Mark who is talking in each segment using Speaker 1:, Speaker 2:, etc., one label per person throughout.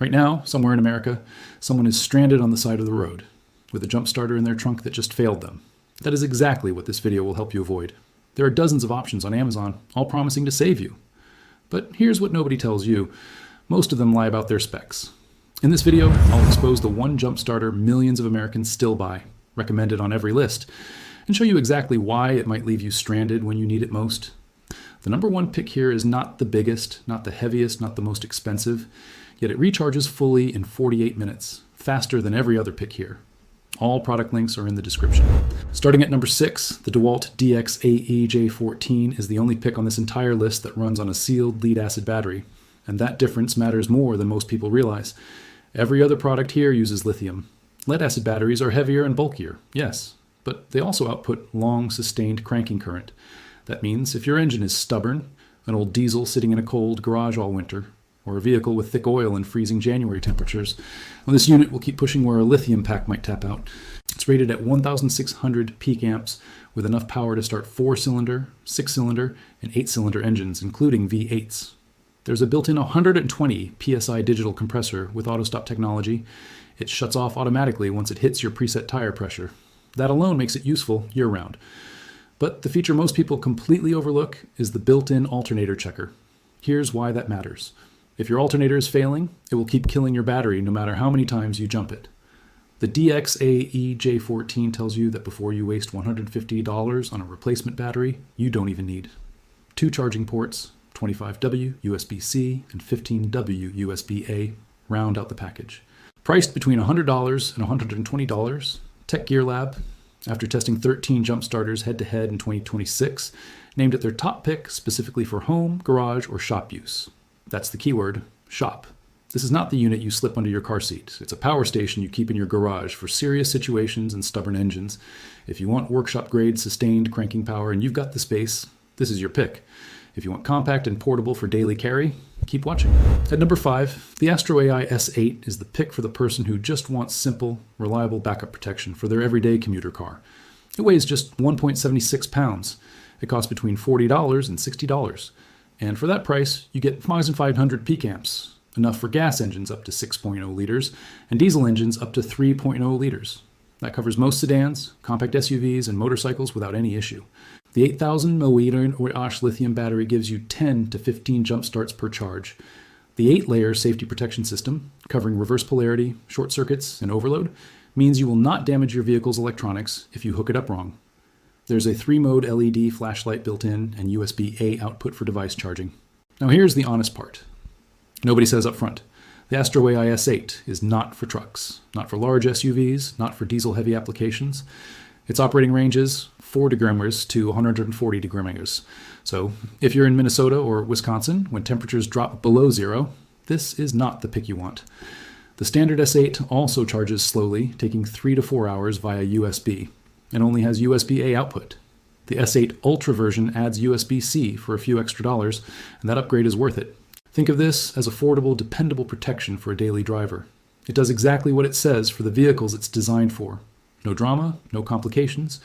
Speaker 1: Right now, somewhere in America, someone is stranded on the side of the road with a jump starter in their trunk that just failed them. That is exactly what this video will help you avoid. There are dozens of options on Amazon, all promising to save you. But here's what nobody tells you. Most of them lie about their specs. In this video, I'll expose the one jump starter millions of Americans still buy, recommended on every list, and show you exactly why it might leave you stranded when you need it most. The number one pick here is not the biggest, not the heaviest, not the most expensive, yet it recharges fully in 48 minutes, faster than every other pick here. All product links are in the description. Starting at number 6, the DeWalt DX AEJ14 is the only pick on this entire list that runs on a sealed lead-acid battery, and that difference matters more than most people realize. Every other product here uses lithium. Lead-acid batteries are heavier and bulkier, yes, but they also output long, sustained cranking current. That means if your engine is stubborn, an old diesel sitting in a cold garage all winter, or a vehicle with thick oil and freezing January temperatures, well, this unit will keep pushing where a lithium pack might tap out. It's rated at 1,600 peak amps with enough power to start 4-cylinder, 6-cylinder, and 8-cylinder engines, including V8s. There's a built-in 120 PSI digital compressor with auto-stop technology. It shuts off automatically once it hits your preset tire pressure. That alone makes it useful year-round. But the feature most people completely overlook is the built-in alternator checker. Here's why that matters. If your alternator is failing, it will keep killing your battery no matter how many times you jump it. The DX AEJ14 tells you that before you waste $150 on a replacement battery, you don't even need 2 charging ports, 25W USB-C and 15W USB-A round out the package. Priced between $100 and $120, Tech Gear Lab, after testing 13 jump starters head-to-head in 2026, named it their top pick specifically for home, garage, or shop use. That's the keyword, shop. This is not the unit you slip under your car seat. It's a power station you keep in your garage for serious situations and stubborn engines. If you want workshop-grade, sustained cranking power and you've got the space, this is your pick. If you want compact and portable for daily carry, keep watching. At number 5, the AstroAI S8 is the pick for the person who just wants simple, reliable backup protection for their everyday commuter car. It weighs just 1.76 pounds. It costs between $40 and $60. And for that price, you get 1,500 peak amps, enough for gas engines up to 6.0 liters and diesel engines up to 3.0 liters. That covers most sedans, compact SUVs, and motorcycles without any issue. The 8,000 mAh lithium battery gives you 10 to 15 jump starts per charge. The 8-layer safety protection system, covering reverse polarity, short circuits, and overload, means you will not damage your vehicle's electronics if you hook it up wrong. There's a 3-mode LED flashlight built in and USB-A output for device charging. Now here's the honest part. Nobody says up front. The AstroAI S8 is not for trucks, not for large SUVs, not for diesel-heavy applications. Its operating range is 4 degreemers to 140 degreemers. So if you're in Minnesota or Wisconsin, when temperatures drop below 0, this is not the pick you want. The standard S8 also charges slowly, taking 3 to 4 hours via USB, and only has USB-A output. The S8 Ultra version adds USB-C for a few extra dollars, and that upgrade is worth it. Think of this as affordable, dependable protection for a daily driver. It does exactly what it says for the vehicles it's designed for. No drama, no complications.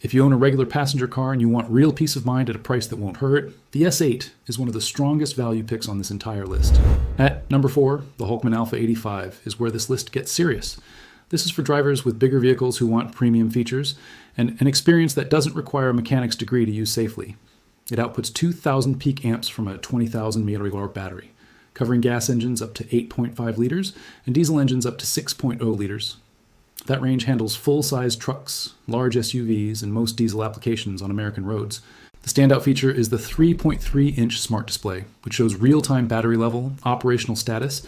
Speaker 1: If you own a regular passenger car and you want real peace of mind at a price that won't hurt, the S8 is one of the strongest value picks on this entire list. At number 4, the Hulkman Alpha 85 is where this list gets serious. This is for drivers with bigger vehicles who want premium features and an experience that doesn't require a mechanic's degree to use safely. It outputs 2,000 peak amps from a 20,000 mAh battery, covering gas engines up to 8.5 liters and diesel engines up to 6.0 liters. That range handles full-size trucks, large SUVs, and most diesel applications on American roads. The standout feature is the 3.3-inch smart display, which shows real-time battery level, operational status,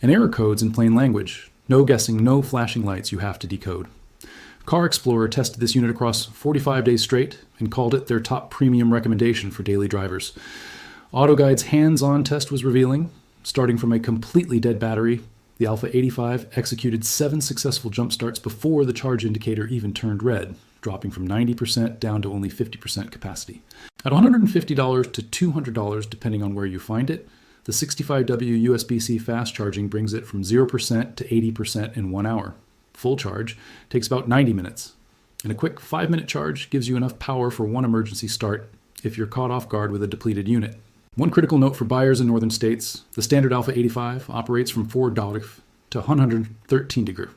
Speaker 1: and error codes in plain language. No guessing, no flashing lights you have to decode. Car Explorer tested this unit across 45 days straight and called it their top premium recommendation for daily drivers. AutoGuide's hands-on test was revealing. Starting from a completely dead battery, the Alpha 85 executed 7 successful jump starts before the charge indicator even turned red, dropping from 90% down to only 50% capacity. At $150 to $200, depending on where you find it, the 65W USB-C fast charging brings it from 0% to 80% in 1 hour. Full charge takes about 90 minutes. And a quick 5-minute charge gives you enough power for one emergency start if you're caught off guard with a depleted unit. One critical note for buyers in northern states, the standard Alpha 85 operates from 4 degrees to 113 degrees.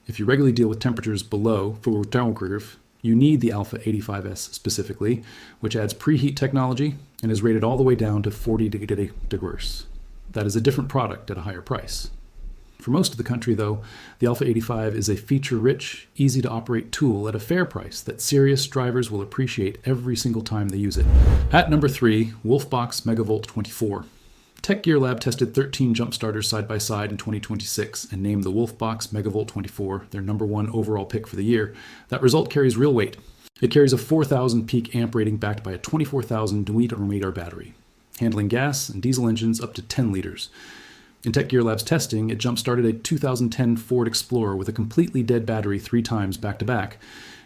Speaker 1: If you regularly deal with temperatures below 4 degrees, you need the Alpha 85S specifically, which adds preheat technology and is rated all the way down to 40 degrees. That is a different product at a higher price. For most of the country, though, the Alpha 85 is a feature-rich, easy-to-operate tool at a fair price that serious drivers will appreciate every single time they use it. At number 3, Wolfbox MegaVolt24. Tech Gear Lab tested 13 jump starters side by side in 2026 and named the Wolfbox MegaVolt24 their #1 overall pick for the year. That result carries real weight. It carries a 4,000 peak amp rating backed by a 24,000 Nm battery, handling gas and diesel engines up to 10 liters. In Tech Gear Lab's testing, it jump-started a 2010 Ford Explorer with a completely dead battery 3 times back-to-back,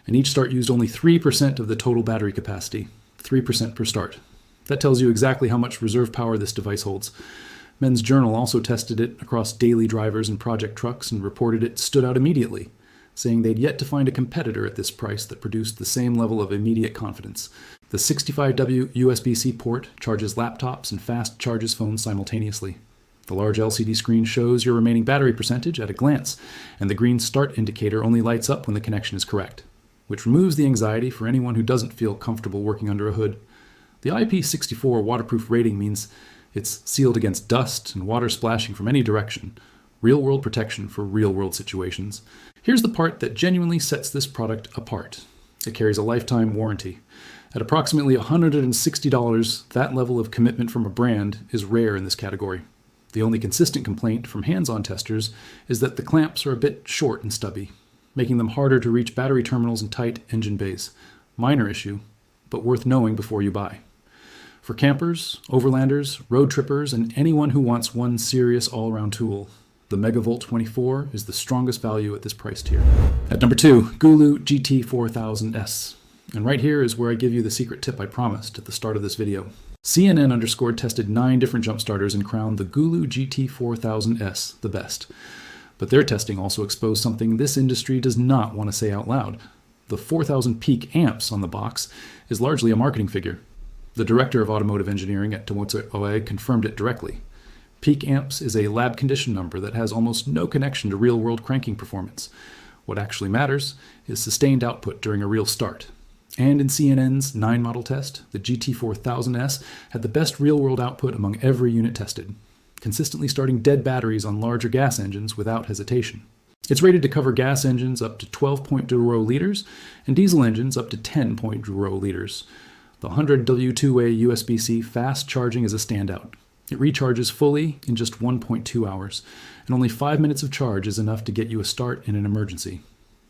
Speaker 1: and each start used only 3% of the total battery capacity, 3% per start. That tells you exactly how much reserve power this device holds. Men's Journal also tested it across daily drivers and project trucks and reported it stood out immediately, saying they'd yet to find a competitor at this price that produced the same level of immediate confidence. The 65W USB-C port charges laptops and fast charges phones simultaneously. The large LCD screen shows your remaining battery percentage at a glance, and the green start indicator only lights up when the connection is correct, which removes the anxiety for anyone who doesn't feel comfortable working under a hood. The IP64 waterproof rating means it's sealed against dust and water splashing from any direction, real-world protection for real-world situations. Here's the part that genuinely sets this product apart. It carries a lifetime warranty. At approximately $160, that level of commitment from a brand is rare in this category. The only consistent complaint from hands-on testers is that the clamps are a bit short and stubby, making them harder to reach battery terminals and tight engine bays. Minor issue, but worth knowing before you buy. For campers, overlanders, road trippers, and anyone who wants one serious all-around tool, the MegaVolt24 is the strongest value at this price tier. At number 2, Gulu GT4000S. And right here is where I give you the secret tip I promised at the start of this video. CNN_ tested 9 different jump starters and crowned the Gulu GT4000S the best. But their testing also exposed something this industry does not want to say out loud. The 4,000 peak amps on the box is largely a marketing figure. The director of automotive engineering at DeWalt confirmed it directly. Peak amps is a lab condition number that has almost no connection to real-world cranking performance. What actually matters is sustained output during a real start. And in CNN's 9 model test, the GT4000S had the best real-world output among every unit tested, consistently starting dead batteries on larger gas engines without hesitation. It's rated to cover gas engines up to 12.0 liters and diesel engines up to 10.0 liters. The 100W two-way USB-C fast charging is a standout. It recharges fully in just 1.2 hours, and only 5 minutes of charge is enough to get you a start in an emergency.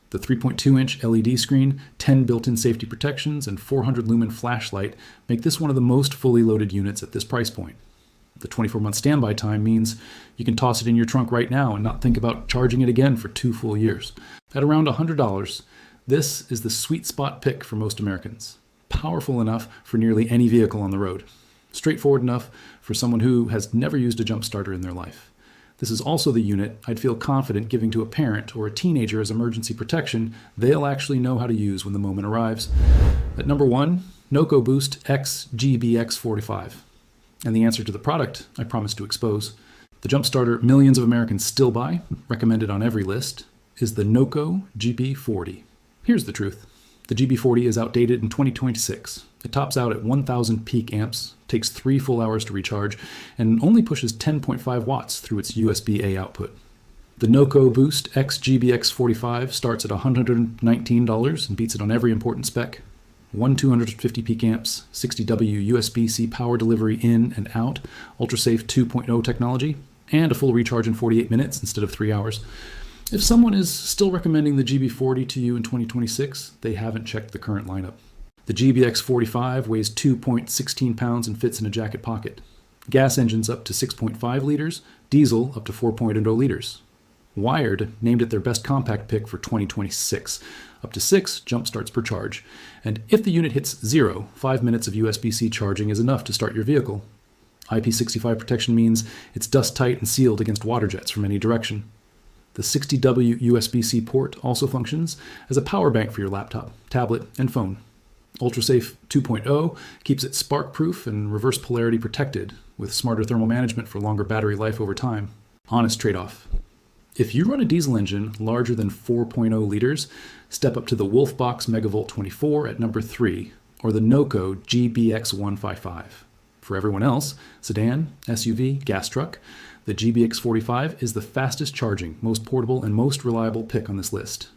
Speaker 1: The 3.2-inch LED screen, 10 built-in safety protections, and 400-lumen flashlight make this one of the most fully loaded units at this price point. The 24-month standby time means you can toss it in your trunk right now and not think about charging it again for 2 full years. At around $100, this is the sweet spot pick for most Americans. Powerful enough for nearly any vehicle on the road. Straightforward enough for someone who has never used a jump starter in their life. This is also the unit I'd feel confident giving to a parent or a teenager as emergency protection they'll actually know how to use when the moment arrives. At number 1, NOCO Boost X GBX45. And the answer to the product I promised to expose. The jump starter millions of Americans still buy, recommended on every list, is the NOCO GB40. Here's the truth. The GB40 is outdated in 2026. It tops out at 1,000 peak amps, takes 3 full hours to recharge, and only pushes 10.5 watts through its USB-A output. The NOCO Boost X GBX45 starts at $119 and beats it on every important spec. 250 peak amps, 60W USB-C power delivery in and out, ultra-safe 2.0 technology, and a full recharge in 48 minutes instead of 3 hours. If someone is still recommending the GB40 to you in 2026, they haven't checked the current lineup. The GBX45 weighs 2.16 pounds and fits in a jacket pocket. Gas engines up to 6.5 liters, diesel up to 4.0 liters. Wired named it their best compact pick for 2026, up to 6 jump starts per charge. And if the unit hits 0, 5 minutes of USB-C charging is enough to start your vehicle. IP65 protection means it's dust tight and sealed against water jets from any direction. The 60W USB-C port also functions as a power bank for your laptop, tablet, and phone. UltraSafe 2.0 keeps it spark-proof and reverse polarity protected, with smarter thermal management for longer battery life over time. Honest trade-off. If you run a diesel engine larger than 4.0 liters, step up to the Wolfbox MegaVolt24 at number 3, or the NOCO GBX155. For everyone else, sedan, SUV, gas truck, the GBX45 is the fastest charging, most portable, and most reliable pick on this list.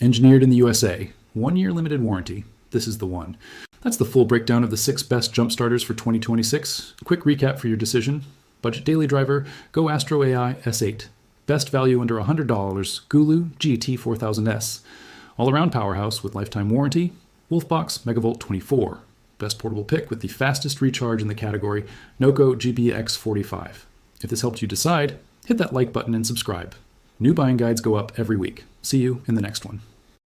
Speaker 1: Engineered in the USA, 1-year limited warranty. This is the one. That's the full breakdown of the 6 best jump starters for 2026. Quick recap for your decision. Budget daily driver, go AstroAI S8. Best value under $100, Gulu GT4000S. All-around powerhouse with lifetime warranty, Wolfbox MegaVolt24. Best portable pick with the fastest recharge in the category, NOCO GBX45. If this helped you decide, hit that like button and subscribe. New buying guides go up every week. See you in the next one.